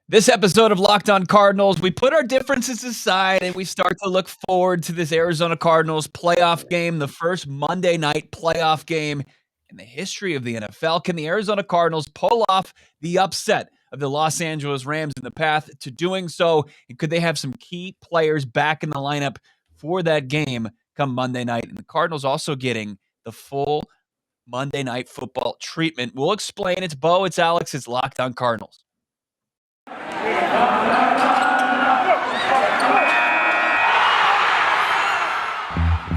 This episode of Locked On Cardinals, we put our differences aside and we start to look forward to this Arizona Cardinals playoff game, the first Monday night playoff game in the history of the NFL. Can the Arizona Cardinals pull off the upset of the Los Angeles Rams in the path to doing so? And could they have some key players back in the lineup for that game come Monday night? And the Cardinals also getting the full Monday Night Football treatment. We'll explain. It's Bo, it's Alex, it's Locked On Cardinals.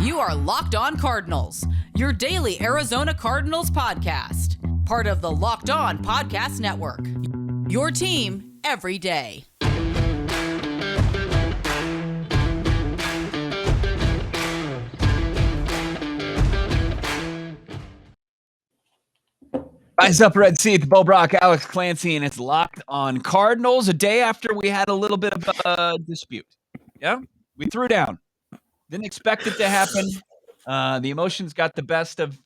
You are Locked On Cardinals, your daily Arizona Cardinals podcast. Part of the Locked On Podcast Network. Your team every day. Rise up, Red Sea, Bo, Brack, Alex Clancy, and it's Locked On Cardinals. A day after we had a little bit of a dispute. Yeah, we threw down. Didn't expect it to happen. The emotions got the best of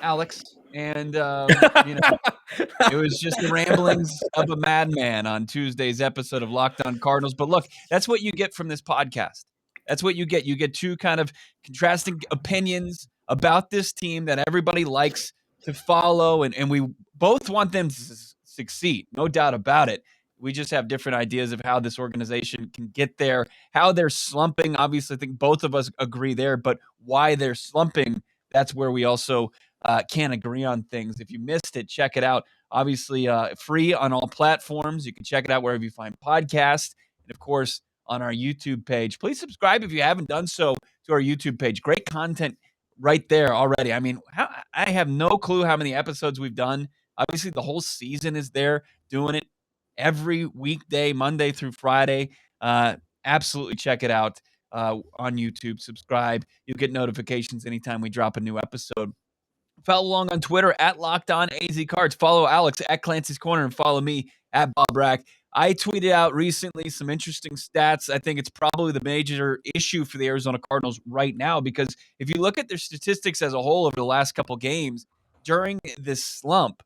Alex, and it was just the ramblings of a madman on Tuesday's episode of Locked On Cardinals. But look, that's what you get from this podcast. That's what you get. You get two kind of contrasting opinions about this team that everybody likes to follow, and we both want them to succeed, no doubt about it. We just have different ideas of how this organization can get there, how they're slumping. Obviously, I think both of us agree there, but why they're slumping, that's where we also can't agree on things. If you missed it, check it out. Obviously, free on all platforms. You can check it out wherever you find podcasts. And, of course, on our YouTube page. Please subscribe if you haven't done so to our YouTube page. Great content right there already. I mean, I have no clue how many episodes we've done. Obviously, the whole season is there doing it every weekday, Monday through Friday. Absolutely check it out on YouTube. Subscribe. You'll get notifications anytime we drop a new episode. Follow along on Twitter at Locked On AZCards. Follow Alex at Clancy's Corner and follow me at Bob Brack. I tweeted out recently some interesting stats. I think it's probably the major issue for the Arizona Cardinals right now because if you look at their statistics as a whole over the last couple games during this slump,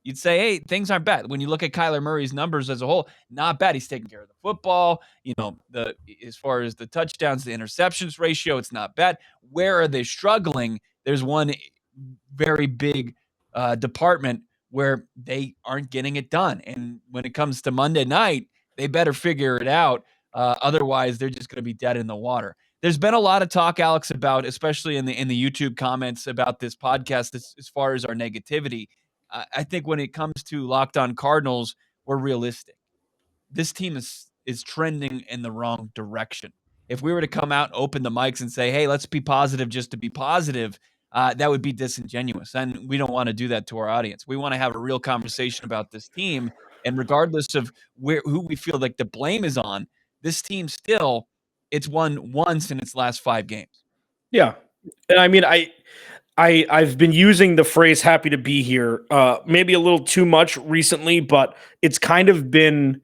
you'd say, hey, things aren't bad. When you look at Kyler Murray's numbers as a whole, not bad. He's taking care of the football. As far as the touchdowns, the interceptions ratio, it's not bad. Where are they struggling? There's one very big department where they aren't getting it done. And when it comes to Monday night, they better figure it out. Otherwise, they're just going to be dead in the water. There's been a lot of talk, Alex, about, especially in the YouTube comments about this podcast as far as our negativity. I think when it comes to Locked On Cardinals, we're realistic. This team is trending in the wrong direction. If we were to come out and open the mics and say, hey, let's be positive just to be positive, that would be disingenuous. And we don't want to do that to our audience. We want to have a real conversation about this team. And regardless of who we feel like the blame is on, this team still, it's won once in its last 5 games. Yeah. And I mean, I've been using the phrase happy to be here, maybe a little too much recently, but it's kind of been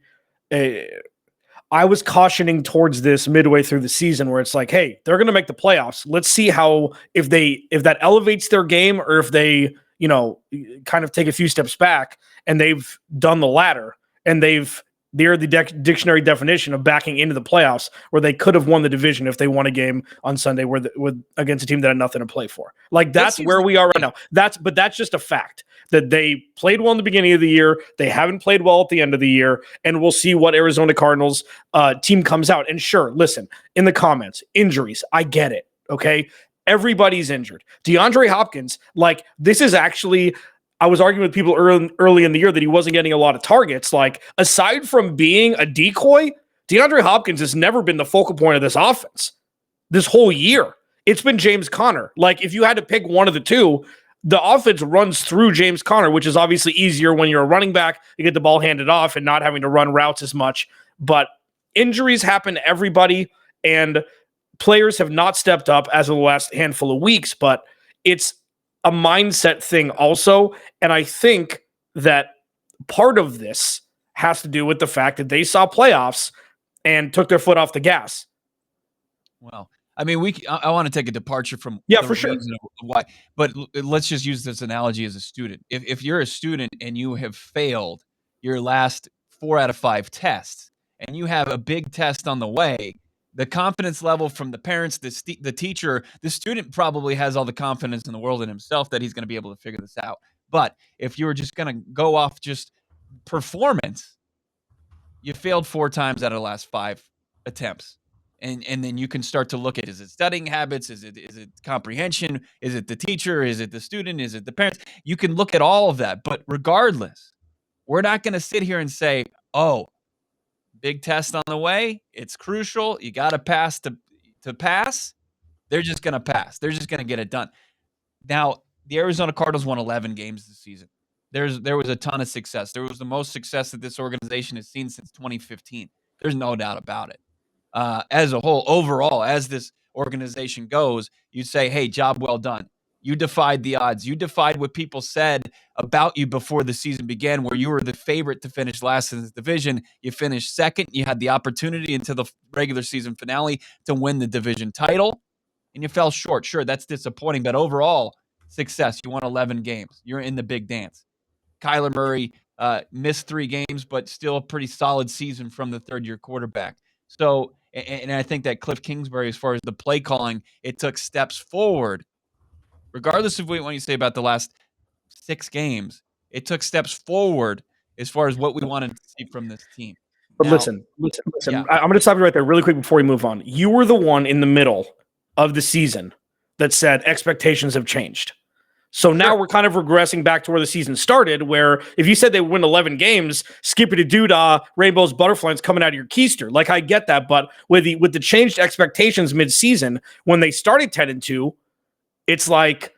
I was cautioning towards this midway through the season where it's like, hey, they're going to make the playoffs. Let's see how, if that elevates their game or if they, kind of take a few steps back and they've done the latter and they're the dictionary definition of backing into the playoffs where they could have won the division if they won a game on Sunday against a team that had nothing to play for. Like that's where we are right now. But that's just a fact that they played well in the beginning of the year. They haven't played well at the end of the year, and we'll see what Arizona Cardinals team comes out. And sure, listen, in the comments, injuries, I get it. Okay. Everybody's injured. DeAndre Hopkins, like this is actually, I was arguing with people early in the year that he wasn't getting a lot of targets. Like, aside from being a decoy, DeAndre Hopkins has never been the focal point of this offense this whole year. It's been James Conner. Like, if you had to pick one of the two, the offense runs through James Conner, which is obviously easier when you're a running back. You get the ball handed off and not having to run routes as much. But injuries happen to everybody, and players have not stepped up as of the last handful of weeks, but it's a mindset thing also. And I think that part of this has to do with the fact that they saw playoffs and took their foot off the gas. Well, I mean, I want to take a departure from for sure. Why, but let's just use this analogy as a student. If you're a student and you have failed your last 4 out of 5 tests, and you have a big test on the way, the confidence level from the parents, the teacher, the student probably has all the confidence in the world in himself that he's going to be able to figure this out. But if you were just going to go off just performance, you failed 4 times out of the last 5 attempts. And then you can start to look at, is it studying habits? Is it comprehension? Is it the teacher? Is it the student? Is it the parents? You can look at all of that. But regardless, we're not going to sit here and say, oh, big test on the way. It's crucial. You got to pass to pass. They're just going to pass. They're just going to get it done. Now, the Arizona Cardinals won 11 games this season. There was a ton of success. There was the most success that this organization has seen since 2015. There's no doubt about it. As a whole, overall, as this organization goes, you say, hey, job well done. You defied the odds. You defied what people said about you before the season began, where you were the favorite to finish last in this division. You finished second. You had the opportunity into the regular season finale to win the division title, and you fell short. Sure, that's disappointing, but overall, success. You won 11 games. You're in the big dance. Kyler Murray missed 3 games, but still a pretty solid season from the third-year quarterback. So, and I think that Cliff Kingsbury, as far as the play calling, it took steps forward. Regardless of what you say about the last 6 games, it took steps forward as far as what we wanted to see from this team. But now, listen. Yeah. I'm going to stop you right there really quick before we move on. You were the one in the middle of the season that said expectations have changed. So now we're kind of regressing back to where the season started, where if you said they would win 11 games, skippity-doo-dah, rainbows, butterflies coming out of your keister. Like, I get that, but with the changed expectations mid-season, when they started 10-2, it's like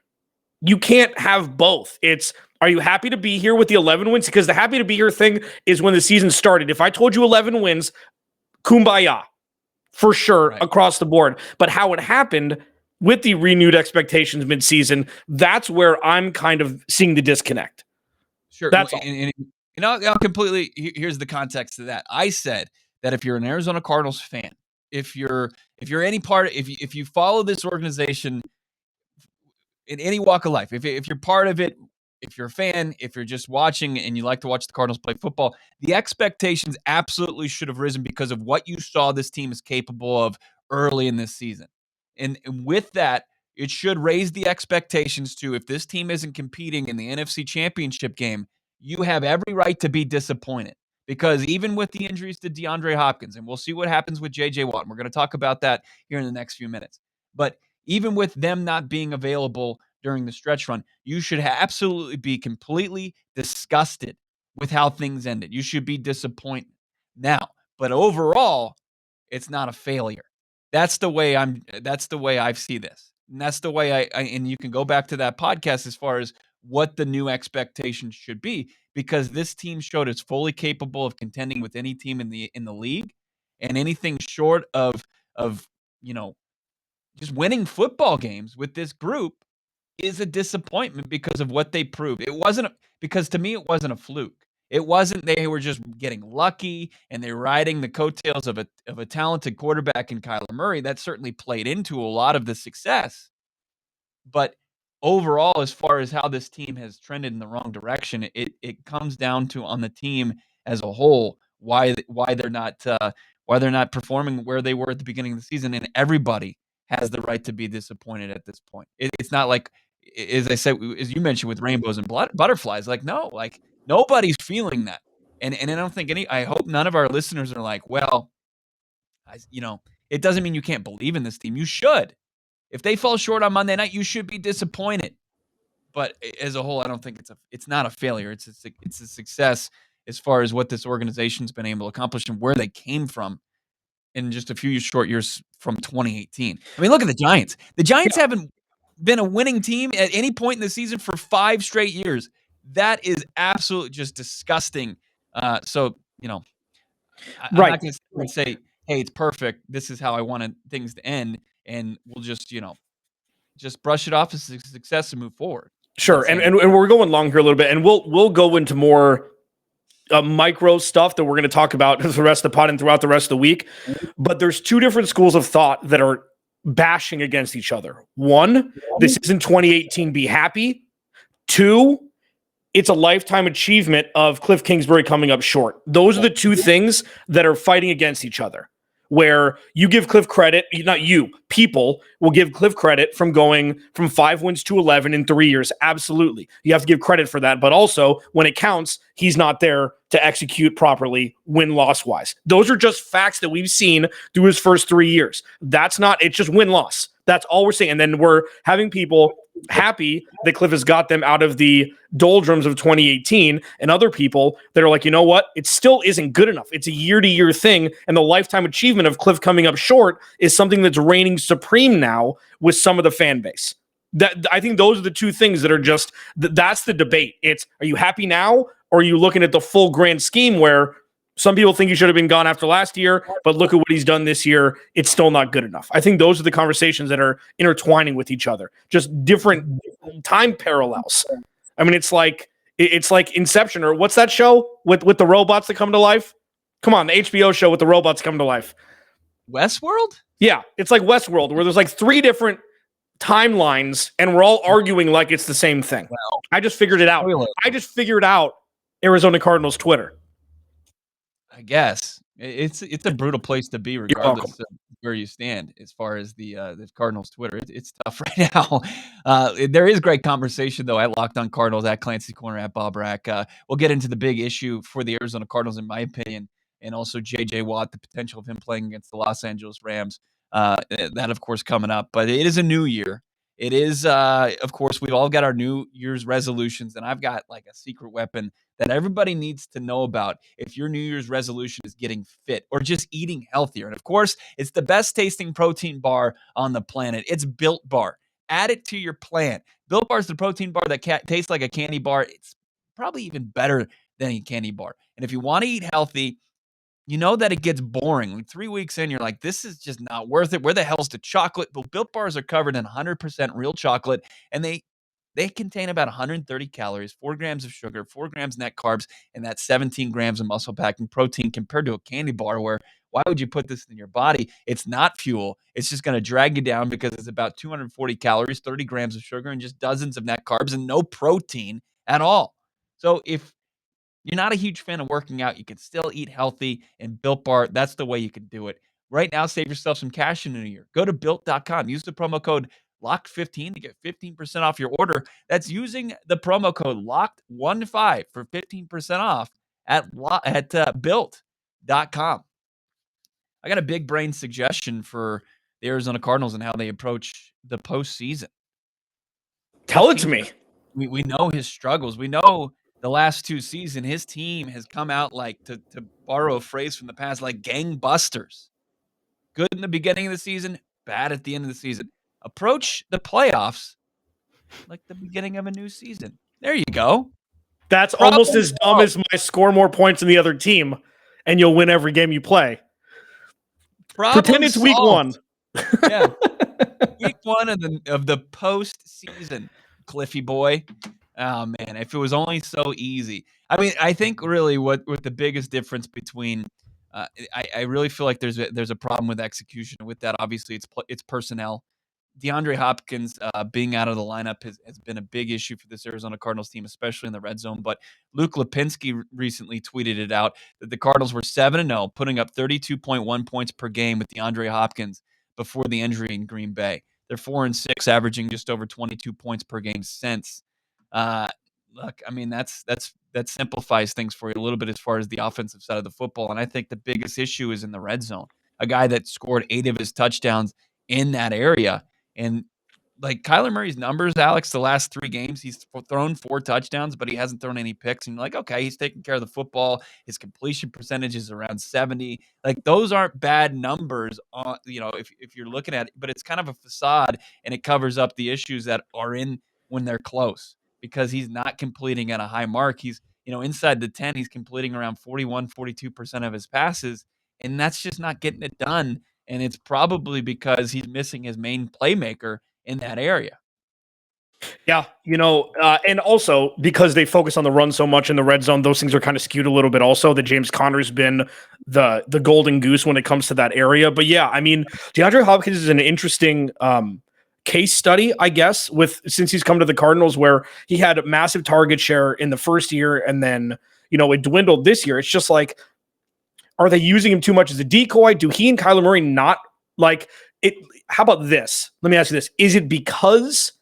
you can't have both. It's, are you happy to be here with the 11 wins? Because the happy to be here thing is when the season started. If I told you 11 wins, kumbaya, for sure, right, across the board. But how it happened with the renewed expectations mid-season, that's where I'm kind of seeing the disconnect. Sure. That's and I'll completely, here's the context of that. I said that if you're an Arizona Cardinals fan, if you're any part, if you follow this organization in any walk of life, if you're part of it, if you're a fan, if you're just watching and you like to watch the Cardinals play football, the expectations absolutely should have risen because of what you saw this team is capable of early in this season. And with that, it should raise the expectations to, if this team isn't competing in the NFC Championship game, you have every right to be disappointed. Because even with the injuries to DeAndre Hopkins, and we'll see what happens with J.J. Watt, and we're going to talk about that here in the next few minutes. But even with them not being available during the stretch run, you should absolutely be completely disgusted with how things ended. You should be disappointed. Now, but overall, it's not a failure. That's the way I see this. And that's the way and you can go back to that podcast as far as what the new expectations should be, because this team showed it's fully capable of contending with any team in the league, and anything short of just winning football games with this group is a disappointment because of what they proved. Because to me, it wasn't a fluke. It wasn't they were just getting lucky and they're riding the coattails of a talented quarterback in Kyler Murray. That certainly played into a lot of the success. But overall, as far as how this team has trended in the wrong direction, it comes down to, on the team as a whole, why they're not performing where they were at the beginning of the season. And everybody has the right to be disappointed at this point. It's not like, as I said, as you mentioned, with rainbows and butterflies. Like, no, like nobody's feeling that. And I don't think I hope none of our listeners are like, well, it doesn't mean you can't believe in this team. You should. If they fall short on Monday night, you should be disappointed. But as a whole, I don't think it's not a failure. It's a success as far as what this organization's been able to accomplish and where they came from in just a few short years from 2018. I mean, look at the Giants. The Giants haven't been a winning team at any point in the season for 5 straight years. That is absolutely just disgusting. I'm not going to say, hey, it's perfect. This is how I wanted things to end. And we'll just brush it off as a success and move forward. Sure. And we're going long here a little bit, and we'll go into more micro stuff that we're going to talk about for the rest of the pod and throughout the rest of the week. But there's 2 different schools of thought that are bashing against each other. 1, this isn't 2018, be happy. 2, it's a lifetime achievement of Cliff Kingsbury coming up short. Those are the two things that are fighting against each other. Where you give Cliff credit, not you, people will give Cliff credit from going from 5 wins to 11 in 3 years. Absolutely. You have to give credit for that. But also, when it counts, he's not there to execute properly win-loss wise. Those are just facts that we've seen through his first 3 years. It's just win-loss. That's all we're saying. And then we're having people happy that Cliff has got them out of the doldrums of 2018, and other people that are like, you know what? It still isn't good enough. It's a year-to-year thing, and the lifetime achievement of Cliff coming up short is something that's reigning supreme now with some of the fan base. I think those are the two things that are just, that's the debate. It's, are you happy now, or are you looking at the full grand scheme where some people think he should have been gone after last year, but look at what he's done this year. It's still not good enough. I think those are the conversations that are intertwining with each other, just different time parallels. I mean, it's like Inception, or what's that show with the robots that come to life? Come on, the HBO show with the robots come to life. Westworld? Yeah, it's like Westworld, where there's like 3 different timelines, and we're all arguing like it's the same thing. Well, I just figured it out. I just figured out Arizona Cardinals Twitter. I guess it's a brutal place to be, regardless of where you stand as far as the Cardinals Twitter. It's tough right now. There is great conversation though at Locked On Cardinals, at Clancy Corner, at Bob Brack. We'll get into the big issue for the Arizona Cardinals, in my opinion, and also J.J. Watt, the potential of him playing against the Los Angeles Rams. That of course coming up, but it is a new year. It is, of course, we've all got our New Year's resolutions, and I've got like a secret weapon that everybody needs to know about if your New Year's resolution is getting fit or just eating healthier. And of course, it's the best tasting protein bar on the planet. It's Built Bar. Add it to your plan. Built Bar is the protein bar that tastes like a candy bar. It's probably even better than a candy bar. And if you want to eat healthy, you know that it gets boring. Like 3 weeks in, you're like, this is just not worth it. Where the hell's the chocolate? But Built Bars are covered in 100% real chocolate, and they contain about 130 calories, 4 grams of sugar, 4 grams net carbs, and that 17 grams of muscle-packing protein compared to a candy bar where, why would you put this in your body? It's not fuel. It's just going to drag you down because it's about 240 calories, 30 grams of sugar, and just dozens of net carbs and no protein at all. So if you're not a huge fan of working out, you can still eat healthy, and Built Bar, that's the way you can do it. Right now, save yourself some cash in a new year. Go to Built.com. Use the promo code LOCKED15 to get 15% off your order. That's using the promo code LOCKED15 for 15% off at Built.com. I got a big brain suggestion for the Arizona Cardinals and how they approach the postseason. Tell it to me. We know his struggles. We know the last 2 seasons, his team has come out like, to borrow a phrase from the past, like gangbusters. Good in the beginning of the season, bad at the end of the season. Approach the playoffs like the beginning of a new season. There you go. That's almost as dumb as my score more points than the other team, and you'll win every game you play. Pretend it's week 1. Yeah. Week 1 of the postseason, Cliffy boy. Oh, man, if it was only so easy. I mean, I think really what the biggest difference between I really feel like there's a problem with execution. With that, obviously, it's personnel. DeAndre Hopkins being out of the lineup has been a big issue for this Arizona Cardinals team, especially in the red zone. But Luke Lipinski recently tweeted it out that the Cardinals were 7-0, putting up 32.1 points per game with DeAndre Hopkins before the injury in Green Bay. They're 4-6, averaging just over 22 points per game since. Look, I mean, that simplifies things for you a little bit as far as the offensive side of the football. And I think the biggest issue is in the red zone. A guy that scored 8 of his touchdowns in that area. And like Kyler Murray's numbers, Alex, the last 3 games, he's thrown 4 touchdowns, but he hasn't thrown any picks. And you're like, okay, he's taking care of the football. His completion percentage is around 70. Like, those aren't bad numbers, if you're looking at it, but it's kind of a facade, and it covers up the issues that are in when they're close, because he's not completing at a high mark. He's, inside the 10, he's completing around 41, 42% of his passes, and that's just not getting it done. And it's probably because he's missing his main playmaker in that area. Yeah, and also because they focus on the run so much in the red zone, those things are kind of skewed a little bit also. That James Conner's been the golden goose when it comes to that area. But yeah, I mean, DeAndre Hopkins is an interesting case study, I guess, since he's come to the Cardinals, where he had a massive target share in the first year and then, it dwindled this year. It's just like, are they using him too much as a decoy? Do he and Kyler Murray not like it? How about this? Let me ask you this. Is it because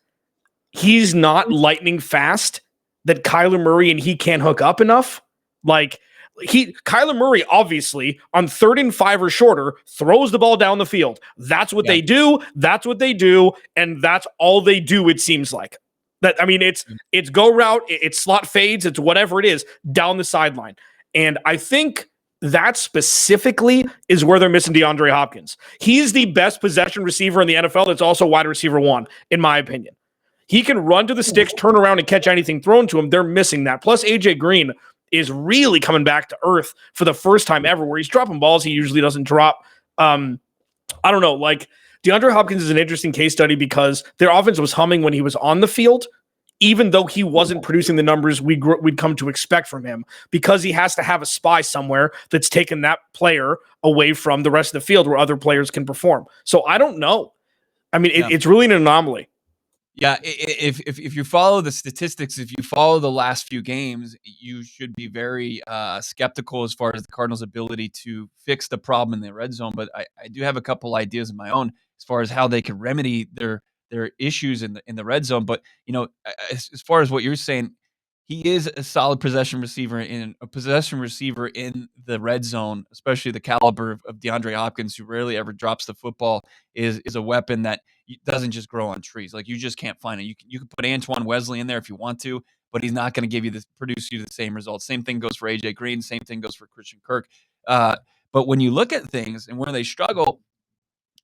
he's not lightning fast that Kyler Murray and he can't hook up enough? Like, Kyler Murray, obviously, on 3rd and 5 or shorter, throws the ball down the field. That's what they do. That's what they do. And that's all they do, it seems like. It's go route, it's slot fades, it's whatever it is, down the sideline. And I think that specifically is where they're missing DeAndre Hopkins. He's the best possession receiver in the NFL that's also wide receiver 1, in my opinion. He can run to the sticks, turn around, and catch anything thrown to him. They're missing that. Plus, AJ Green is really coming back to earth for the first time ever, where he's dropping balls he usually doesn't drop. I don't know. Like, DeAndre Hopkins is an interesting case study because their offense was humming when he was on the field, even though he wasn't producing the numbers we'd come to expect from him, because he has to have a spy somewhere that's taken that player away from the rest of the field where other players can perform. So I don't know. It's really an anomaly. Yeah, if you follow the statistics, if you follow the last few games, you should be very skeptical as far as the Cardinals' ability to fix the problem in the red zone. But I do have a couple ideas of my own as far as how they could remedy their issues in the red zone. But as far as what you're saying, he is a solid possession receiver in the red zone, especially the caliber of DeAndre Hopkins, who rarely ever drops the football, is a weapon that doesn't just grow on trees. Like, you just can't find it. You can put Antoine Wesley in there if you want to, but he's not going to produce you the same results. Same thing goes for AJ Green. Same thing goes for Christian Kirk. But when you look at things and where they struggle,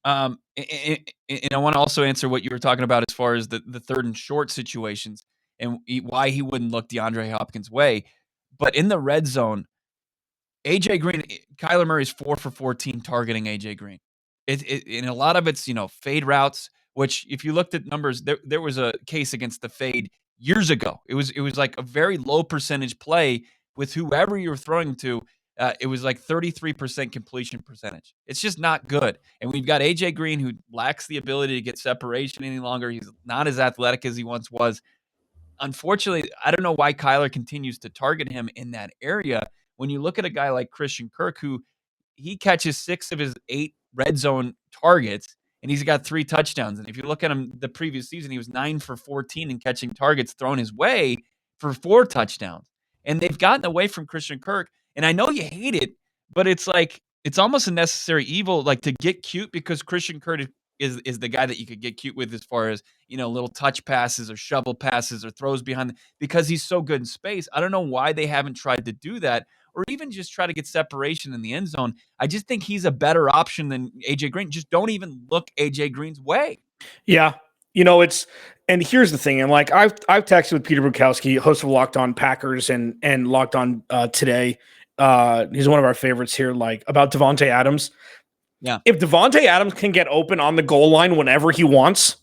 and I want to also answer what you were talking about as far as the 3rd and short situations and why he wouldn't look DeAndre Hopkins' way. But in the red zone, AJ Green, Kyler Murray's 4 for 14 targeting AJ Green. And a lot of it's, fade routes, which if you looked at numbers, there was a case against the fade years ago. It was like a very low percentage play with whoever you were throwing to. It was like 33% completion percentage. It's just not good. And we've got AJ Green, who lacks the ability to get separation any longer. He's not as athletic as he once was. Unfortunately, I don't know why Kyler continues to target him in that area. When you look at a guy like Christian Kirk, who he catches 6 of his 8 red zone targets, and he's got 3 touchdowns. And if you look at him the previous season, he was 9 for 14 in catching targets thrown his way for 4 touchdowns. And they've gotten away from Christian Kirk. And I know you hate it, but it's like, it's almost a necessary evil, like, to get cute, because Christian Kirk is the guy that you could get cute with as far as, little touch passes or shovel passes or throws behind, because he's so good in space. I don't know why they haven't tried to do that, or even just try to get separation in the end zone. I just think he's a better option than AJ Green. Just don't even look AJ Green's way. Yeah. And here's the thing. And like, I've texted with Peter Bukowski, host of Locked On Packers and Locked On Today. He's one of our favorites here, like, about Devontae Adams. Yeah. If Devontae Adams can get open on the goal line whenever he wants,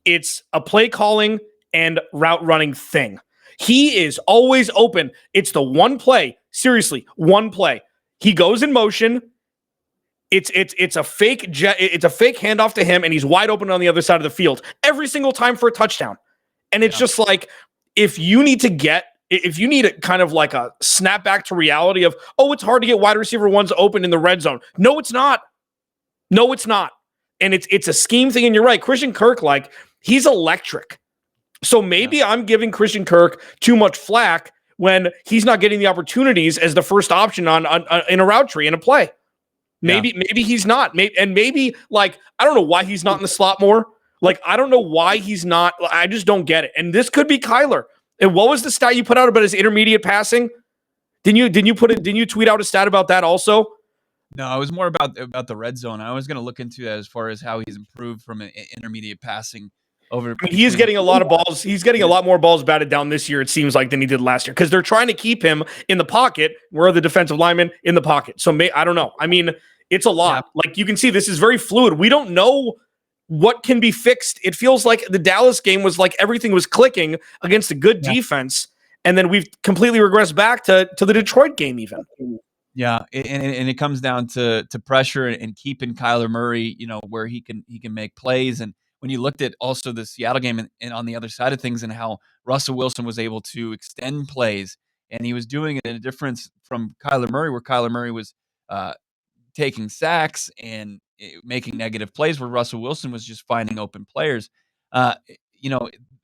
it's a play calling and route running thing. He is always open. It's the one play. Seriously, one play. He goes in motion. It's a fake handoff to him, and he's wide open on the other side of the field every single time for a touchdown. And it's just like, if you need a kind of like a snap back to reality of, it's hard to get wide receiver ones open in the red zone. No, it's not. And it's a scheme thing. And you're right. Christian Kirk, like, he's electric. So maybe I'm giving Christian Kirk too much flack when he's not getting the opportunities as the first option on in a route tree in a play. Maybe he's not. Maybe like, I don't know why he's not in the slot more. Like, I don't know why he's not. I just don't get it. And this could be Kyler. And what was the stat you put out about his intermediate passing? Didn't you tweet out a stat about that also? No, it was more about the red zone. I was going to look into that as far as how he's improved from an intermediate passing over. He is getting a lot of balls. He's getting a lot more balls batted down this year, it seems like, than he did last year, because they're trying to keep him in the pocket. Where are the defensive linemen in the pocket? So I don't know. I mean, it's a lot. Yeah. Like, you can see, this is very fluid. We don't know what can be fixed. It feels like the Dallas game was like everything was clicking against a good defense, and then we've completely regressed back to the Detroit game even. Yeah, and it comes down to pressure and keeping Kyler Murray, where he can make plays. And when you looked at also the Seattle game and on the other side of things and how Russell Wilson was able to extend plays, and he was doing it in a difference from Kyler Murray, where Kyler Murray was taking sacks and making negative plays, where Russell Wilson was just finding open players. Uh,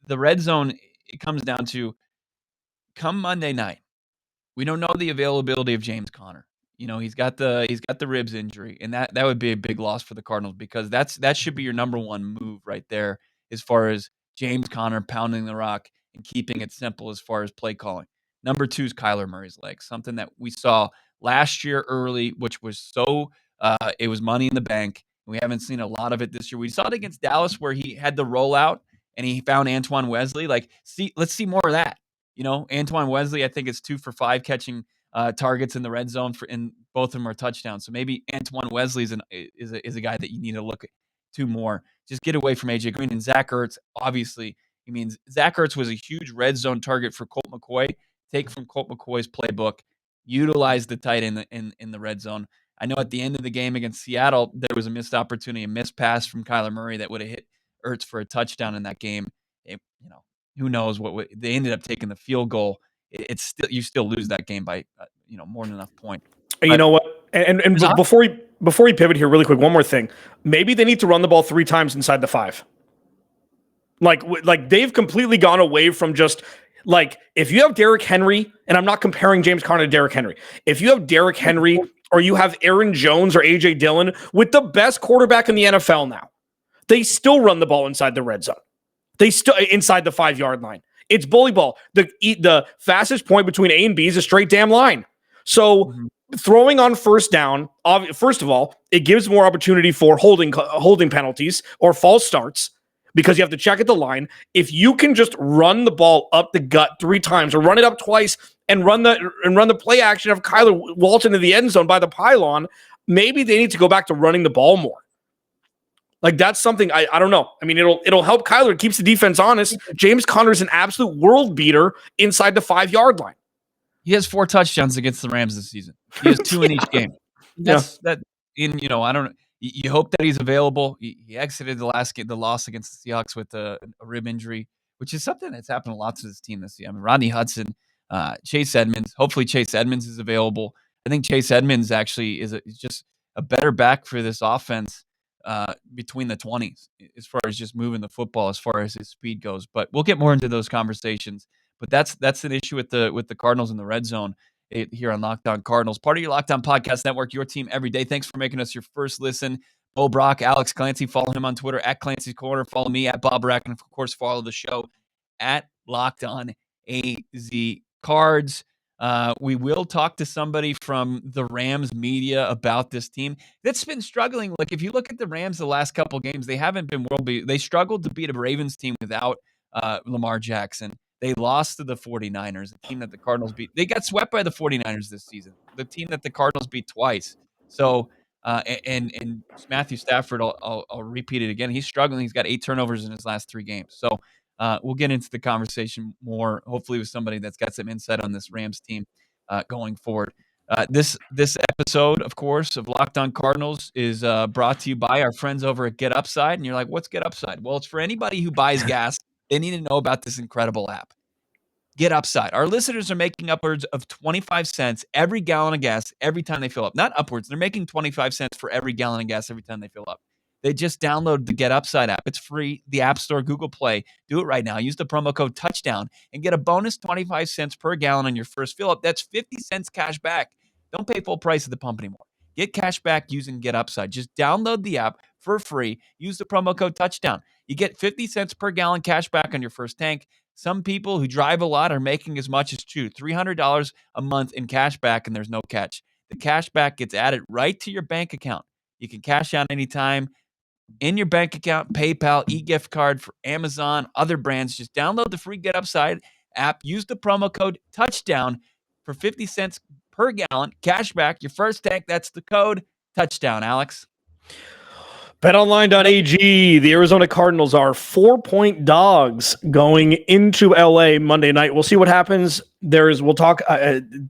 the red zone, it comes down to come Monday night. We don't know the availability of James Conner. He's got the ribs injury, and that would be a big loss for the Cardinals, because that should be your number one move right there, as far as James Conner pounding the rock and keeping it simple as far as play calling. Number two is Kyler Murray's legs, something that we saw last year early, which was it was money in the bank. We haven't seen a lot of it this year. We saw it against Dallas, where he had the rollout and he found Antoine Wesley. Let's see more of that. Antoine Wesley, I think, is 2 for 5 catching targets in the red zone, and both of them are touchdowns. So maybe Antoine Wesley is a guy that you need to look to more. Just get away from AJ Green and Zach Ertz. Obviously, Zach Ertz was a huge red zone target for Colt McCoy. Take from Colt McCoy's playbook, utilize the tight end in the red zone. I know at the end of the game against Seattle, there was a missed opportunity, a missed pass from Kyler Murray that would have hit Ertz for a touchdown in that game. Who knows what they ended up taking the field goal. It's still, you still lose that game by more than enough point. You know what? And before we pivot here, really quick, one more thing. Maybe they need to run the ball 3 times inside the 5. Like they've completely gone away from just if you have Derrick Henry, and I'm not comparing James Conner to Derrick Henry. If you have Derrick Henry or you have Aaron Jones or AJ Dillon with the best quarterback in the NFL now, they still run the ball inside the red zone. They still inside the 5-yard line. It's bully ball. The fastest point between A and B is a straight damn line. So throwing on first down, first of all, it gives more opportunity for holding penalties or false starts, because you have to check at the line. If you can just run the ball up the gut 3 times or run it up twice and run the play action of Kyler Walton into the end zone by the pylon, maybe they need to go back to running the ball more. That's something I don't know. It'll help Kyler. It keeps the defense honest. James Conner is an absolute world beater inside the 5-yard line. He has 4 touchdowns against the Rams this season. He has 2 in each game. I don't know. You hope that he's available. He exited the loss against the Seahawks with a rib injury, which is something that's happened a lot to this team this year. Rodney Hudson, Chase Edmonds. Hopefully Chase Edmonds is available. I think Chase Edmonds actually is just a better back for this offense. Between the 20s, as far as just moving the football, as far as his speed goes. But we'll get more into those conversations. But that's an issue with the Cardinals in the red zone here on Locked On Cardinals, part of your Locked On Podcast Network, your team every day. Thanks for making us your first listen. Bo Brack, Alex Clancy, follow him on Twitter at Clancy's Corner. Follow me at Bob Brack, and of course follow the show at Locked On AZCards. We will talk to somebody from the Rams media about this team that's been struggling. If you look at the Rams the last couple games, they haven't been they struggled to beat a Ravens team without Lamar Jackson. They lost to the 49ers, a team that the Cardinals beat. They got swept by the 49ers this season, the team that the Cardinals beat twice. So, and Matthew Stafford, I'll repeat it again. He's struggling. He's got 8 turnovers in his last 3 games. So, we'll get into the conversation more, hopefully with somebody that's got some insight on this Rams team going forward. This episode, of course, of Locked On Cardinals is brought to you by our friends over at Get Upside. And you're like, what's Get Upside? Well, it's for anybody who buys gas. They need to know about this incredible app. Get Upside. Our listeners are making upwards of 25 cents every gallon of gas every time they fill up. Not upwards. They're making 25 cents for every gallon of gas every time they fill up. They just download the Get Upside app. It's free. The App Store, Google Play. Do it right now. Use the promo code TOUCHDOWN and get a bonus 25 cents per gallon on your first fill up. That's 50 cents cash back. Don't pay full price at the pump anymore. Get cash back using Get Upside. Just download the app for free. Use the promo code TOUCHDOWN. You get 50 cents per gallon cash back on your first tank. Some people who drive a lot are making as much as $300 a month in cash back, and there's no catch. The cash back gets added right to your bank account. You can cash out anytime in your bank account, PayPal, e-gift card for Amazon, other brands. Just download the free Get Upside app. Use the promo code TOUCHDOWN for 50 cents per gallon. Cash back your first tank. That's the code TOUCHDOWN, Alex. BetOnline.ag, the Arizona Cardinals are 4-point dogs going into LA Monday night. We'll see what happens. We'll talk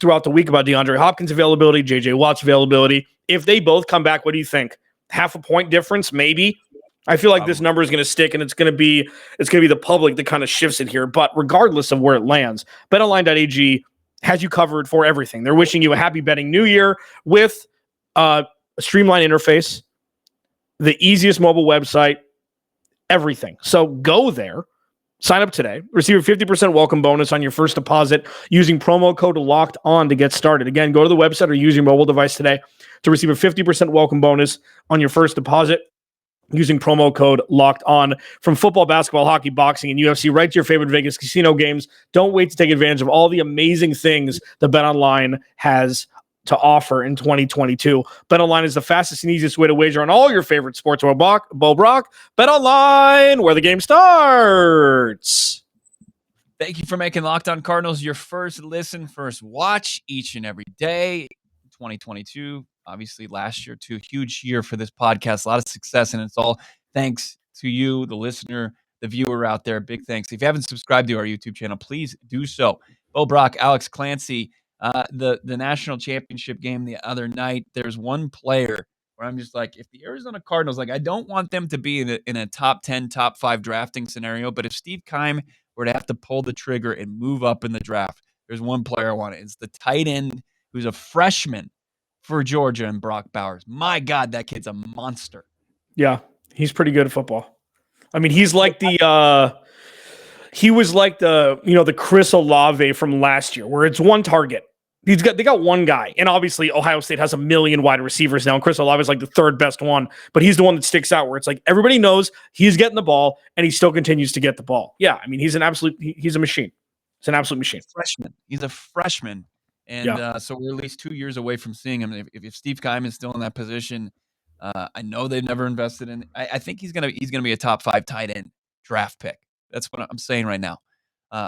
throughout the week about DeAndre Hopkins availability, JJ Watt's availability. If they both come back, what do you think? Half a point difference, maybe. I feel like this number is going to stick, and it's going to be the public that kind of shifts it here. But regardless of where it lands, BetOnline.ag has you covered for everything. They're wishing you a happy betting new year with a streamlined interface, the easiest mobile website, everything. So go there, sign up today, receive a 50% welcome bonus on your first deposit using promo code Locked On to get started. Again, go to the website or use your mobile device today to receive a 50% welcome bonus on your first deposit using promo code Locked On. From football, basketball, hockey, boxing, and UFC, right to your favorite Vegas casino games. Don't wait to take advantage of all the amazing things that BetOnline has to offer in 2022. BetOnline is the fastest and easiest way to wager on all your favorite sports. Bo Brock, BetOnline, where the game starts. Thank you for making Locked On Cardinals your first listen, first watch each and every day. 2022, obviously last year too, huge year for this podcast, a lot of success, and it's all thanks to you, the listener, the viewer out there. Big thanks. If you haven't subscribed to our YouTube channel, please do so. Bo Brock, Alex Clancy, the national championship game the other night, there's one player where I'm just like, if the Arizona Cardinals, like, I don't want them to be in a top 10, top 5 drafting scenario, but if Steve Keim were to have to pull the trigger and move up in the draft, there's one player I want. It's the tight end who's a freshman for Georgia, and Brock Bowers. My God, that kid's a monster. Yeah, he's pretty good at football. I mean, he's like he was like the Chris Olave from last year, where it's one target. They got one guy, and obviously Ohio State has a million wide receivers now, and Chris Olave is like the third best one, but he's the one that sticks out, where it's like everybody knows he's getting the ball, and he still continues to get the ball. Yeah, I mean, he's a machine. He's an absolute machine. He's a freshman. And so we're at least 2 years away from seeing him. If Steve Keim is still in that position, I know they've never invested in. I think he's gonna be a top 5 tight end draft pick. That's what I'm saying right now,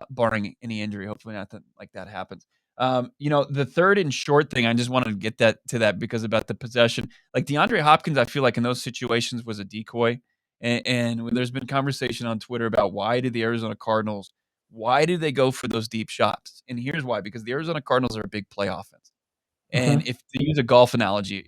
barring any injury. Hopefully nothing like that happens. The third and short thing, I just wanted to get to that because about the possession. Like DeAndre Hopkins, I feel like in those situations was a decoy, and there's been conversation on Twitter about why did the Arizona Cardinals. Why do they go for those deep shots? And here's why: because the Arizona Cardinals are a big play offense. And if to use a golf analogy,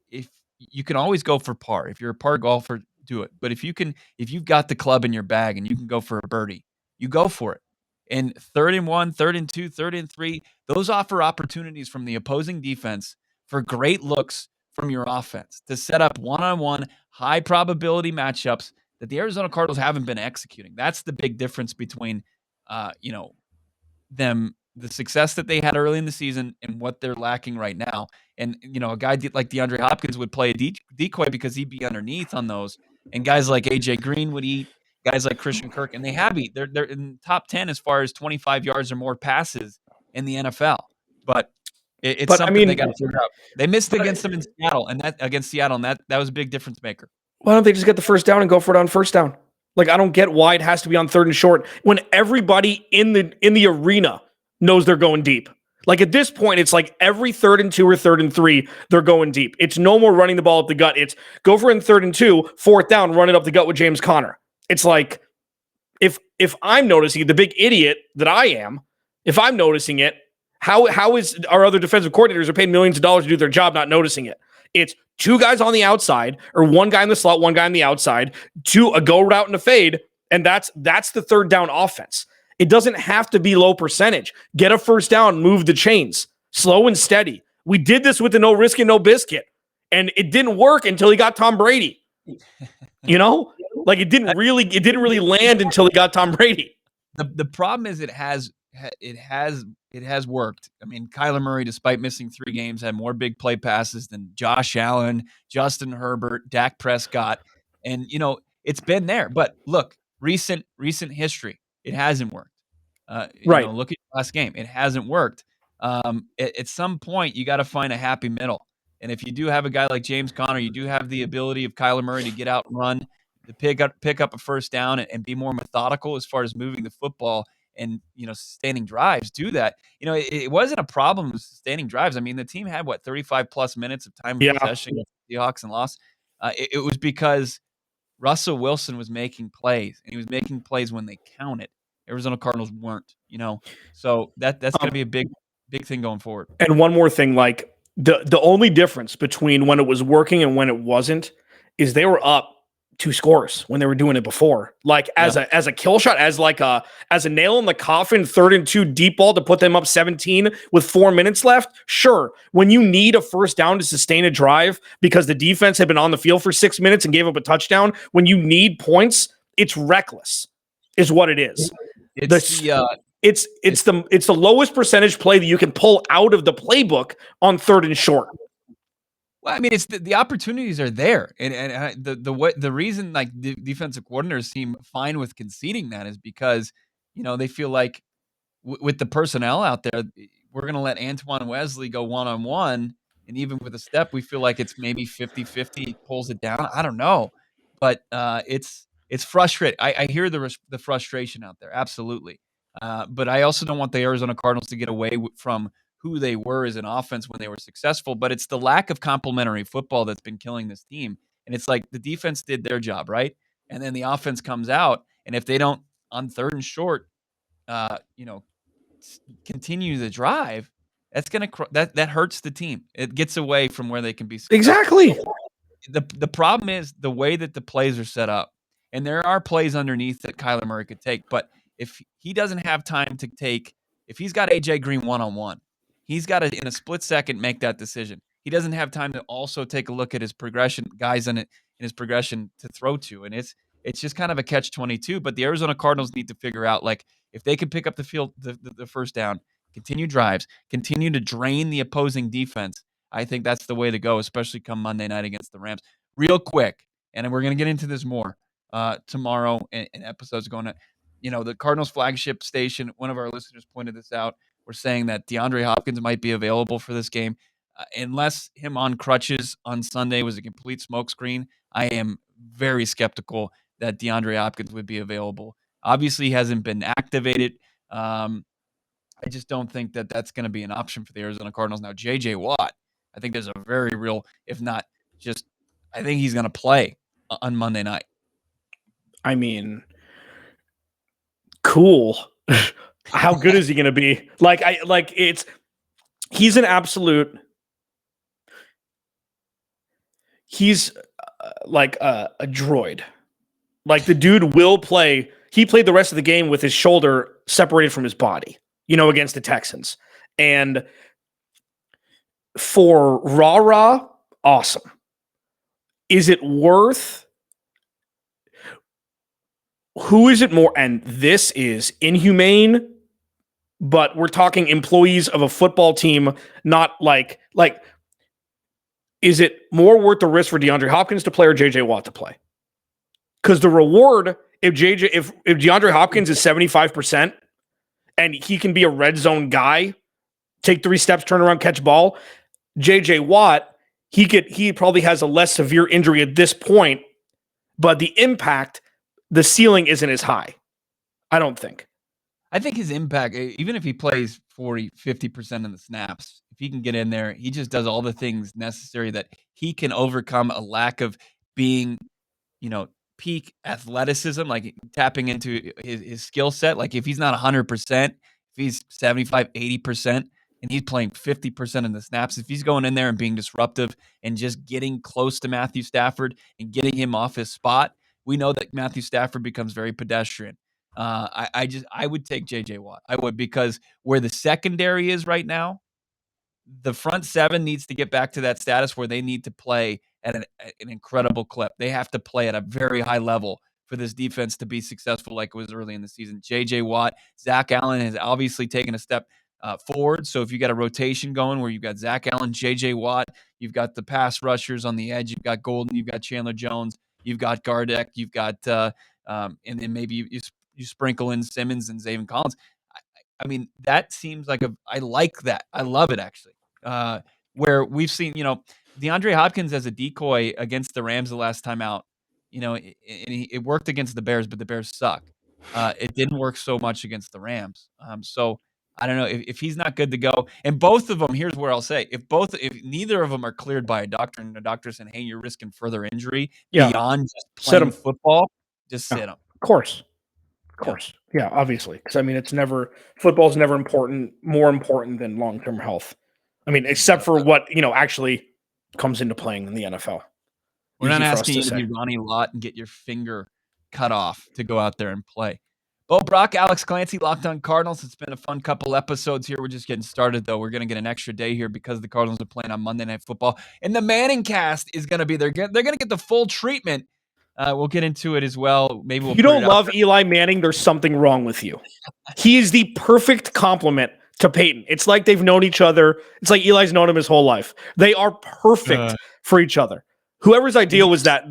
if you can always go for par, if you're a par golfer, do it. But if you've got the club in your bag and you can go for a birdie, you go for it. And 3rd and 1, 3rd and 2, 3rd and 3, those offer opportunities from the opposing defense for great looks from your offense to set up one-on-one high probability matchups that the Arizona Cardinals haven't been executing. That's the big difference between, them, the success that they had early in the season and what they're lacking right now. And, a guy like DeAndre Hopkins would play a decoy because he'd be underneath on those. And guys like AJ Green would eat, guys like Christian Kirk, and they have eat. They're in top 10 as far as 25 yards or more passes in the NFL. But it's something they got to figure out. They missed against them in Seattle, and that was a big difference maker. Why don't they just get the first down and go for it on first down? Like, I don't get why it has to be on 3rd and short when everybody in the arena knows they're going deep. Like, at this point, it's like every 3rd and 2 or 3rd and 3, they're going deep. It's no more running the ball up the gut. It's go for it in 3rd and 2, 4th down, run it up the gut with James Conner. It's like, if I'm noticing it, the big idiot that I am, if I'm noticing it, how is our other defensive coordinators are paid millions of dollars to do their job not noticing it? It's 2 guys on the outside, or 1 guy in the slot, 1 guy on the outside, a go route and a fade, and that's the 3rd down offense. It doesn't have to be low percentage. Get a first down, move the chains, slow and steady. We did this with the no risk and no biscuit, and it didn't work until he got Tom Brady. Like it didn't really land until he got Tom Brady. The problem is it has worked. I mean, Kyler Murray, despite missing 3 games, had more big play passes than Josh Allen, Justin Herbert, Dak Prescott. And, it's been there. But look, recent history, it hasn't worked. Right. Look at your last game. It hasn't worked. At some point, you got to find a happy middle. And if you do have a guy like James Conner, you do have the ability of Kyler Murray to get out and run, to pick up a first down and be more methodical as far as moving the football and, sustaining drives, do that. It wasn't a problem with sustaining drives. I mean, the team had 35 plus minutes of time of possession against the Seahawks and lost. It was because Russell Wilson was making plays, and he was making plays when they counted. Arizona Cardinals weren't, so that's going to be a big thing going forward. And one more thing, like the only difference between when it was working and when it wasn't is they were up 2 scores when they were doing it before. Like as a kill shot, as a nail in the coffin, 3rd and 2 deep ball to put them up 17 with 4 minutes left. Sure. When you need a first down to sustain a drive because the defense had been on the field for 6 minutes and gave up a touchdown, when you need points, it's reckless, is what it is. It's the lowest percentage play that you can pull out of the playbook on 3rd and short. Well, I mean, it's the opportunities are there, and the reason like the defensive coordinators seem fine with conceding that is because they feel like with the personnel out there, we're going to let Antoine Wesley go one-on-one, and even with a step, we feel like it's maybe 50-50 pulls it down. I don't know, but it's frustrating. I hear the frustration out there, absolutely, but I also don't want the Arizona Cardinals to get away from who they were as an offense when they were successful, but it's the lack of complementary football that's been killing this team. And it's like the defense did their job, right? And then the offense comes out, and if they don't on 3rd and short, continue the drive, that's gonna that hurts the team. It gets away from where they can be successful. Exactly. The problem is the way that the plays are set up, and there are plays underneath that Kyler Murray could take, but if he doesn't have time to take, if he's got AJ Green one-on-one, he's got to, in a split second, make that decision. He doesn't have time to also take a look at his progression, guys in his progression to throw to. And it's just kind of a catch-22. But the Arizona Cardinals need to figure out, like, if they could pick up the field, the first down, continue drives, continue to drain the opposing defense, I think that's the way to go, especially come Monday night against the Rams. Real quick, and we're going to get into this more tomorrow in episodes going to, the Cardinals flagship station, one of our listeners pointed this out. We're saying that DeAndre Hopkins might be available for this game. Unless him on crutches on Sunday was a complete smokescreen, I am very skeptical that DeAndre Hopkins would be available. Obviously, he hasn't been activated. I just don't think that that's going to be an option for the Arizona Cardinals. Now, J.J. Watt, I think there's a very real, if not just, I think he's going to play on Monday night. I mean, cool. How good is he going to be? He's an absolute. He's like a droid. Like the dude will play. He played the rest of the game with his shoulder separated from his body, against the Texans. And for rah-rah, awesome. Is it worth? Who is it more? And this is inhumane, but we're talking employees of a football team, not like, is it more worth the risk for DeAndre Hopkins to play or J.J. Watt to play? Because the reward, if DeAndre Hopkins is 75% and he can be a red zone guy, take 3 steps, turn around, catch ball, J.J. Watt, he probably has a less severe injury at this point, but the impact, the ceiling isn't as high. I don't think. I think his impact, even if he plays 40, 50% of the snaps, if he can get in there, he just does all the things necessary that he can overcome a lack of being, peak athleticism, like tapping into his skill set. Like if he's not 100%, if he's 75, 80%, and he's playing 50% of the snaps, if he's going in there and being disruptive and just getting close to Matthew Stafford and getting him off his spot, we know that Matthew Stafford becomes very pedestrian. I would take J.J. Watt. I would, because where the secondary is right now, the front 7 needs to get back to that status where they need to play at an incredible clip. They have to play at a very high level for this defense to be successful like it was early in the season. J.J. Watt, Zach Allen has obviously taken a step forward. So if you got a rotation going where you've got Zach Allen, J.J. Watt, you've got the pass rushers on the edge, you've got Golden, you've got Chandler Jones, you've got Gardeck, you've got and then maybe you sprinkle in Simmons and Zaven Collins. I mean, that seems like I like that. I love it, actually. Where we've seen, DeAndre Hopkins as a decoy against the Rams the last time out, and it worked against the Bears, but the Bears suck. It didn't work so much against the Rams. So I don't know if he's not good to go. And both of them, here's where I'll say, if neither of them are cleared by a doctor and the doctor saying, hey, you're risking further injury beyond just playing football, just sit them. Of course. Yeah, obviously. Because, I mean, football's never more important than long-term health. I mean, except for what, actually comes into playing in the NFL. We're not Easy for us asking to you to say. be Ronnie Lott and get your finger cut off to go out there and play. Bo Brock, Alex Clancy, Locked On Cardinals. It's been a fun couple episodes here. We're just getting started, though. We're going to get an extra day here because the Cardinals are playing on Monday Night Football. And the Manning cast is going to be there. They're going to get the full treatment. We'll get into it as well. Maybe we'll You put don't it out love there. Eli Manning, there's something wrong with you. He is the perfect complement to Peyton. It's like they've known each other. It's like Eli's known him his whole life. They are perfect for each other. Whoever's idea was that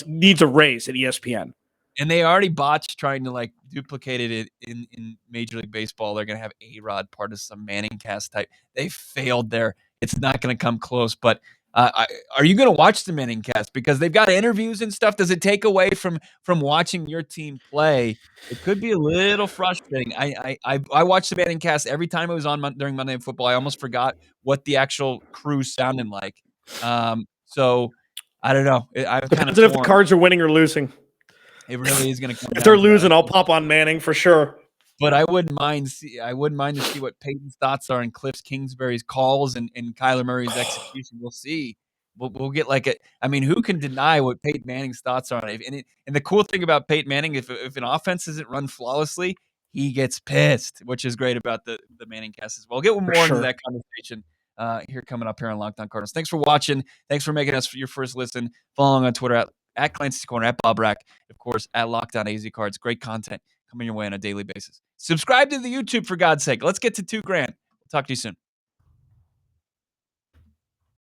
needs a raise at ESPN. And they already botched trying to like duplicate it in Major League Baseball. They're going to have A-Rod part of some Manning cast type. They failed there. It's not going to come close. But are you going to watch the Manning cast? Because they've got interviews and stuff. Does it take away from watching your team play? It could be a little frustrating. I watched the Manning cast every time it was on during Monday Night Football. I almost forgot what the actual crew sounded like. So I don't know. I'm kind of Depends on if the Cards are winning or losing. It really is going to come. If they're losing, I'll pop on Manning for sure. But I wouldn't mind to see what Peyton's thoughts are and Cliff Kingsbury's calls and Kyler Murray's execution. We'll see. We'll get like a. I mean, who can deny what Peyton Manning's thoughts are on it? And the cool thing about Peyton Manning, if an offense isn't run flawlessly, he gets pissed, which is great about the Manning cast as well. We'll get more into that conversation here coming up here on Locked On Cardinals. Thanks for watching. Thanks for making us your first listen. Follow along on Twitter at Clancy's Corner, at Bob Brack, of course, at Locked On AZCards. Great content coming your way on a daily basis. Subscribe to the YouTube, for God's sake. Let's get to $2,000. We'll talk to you soon.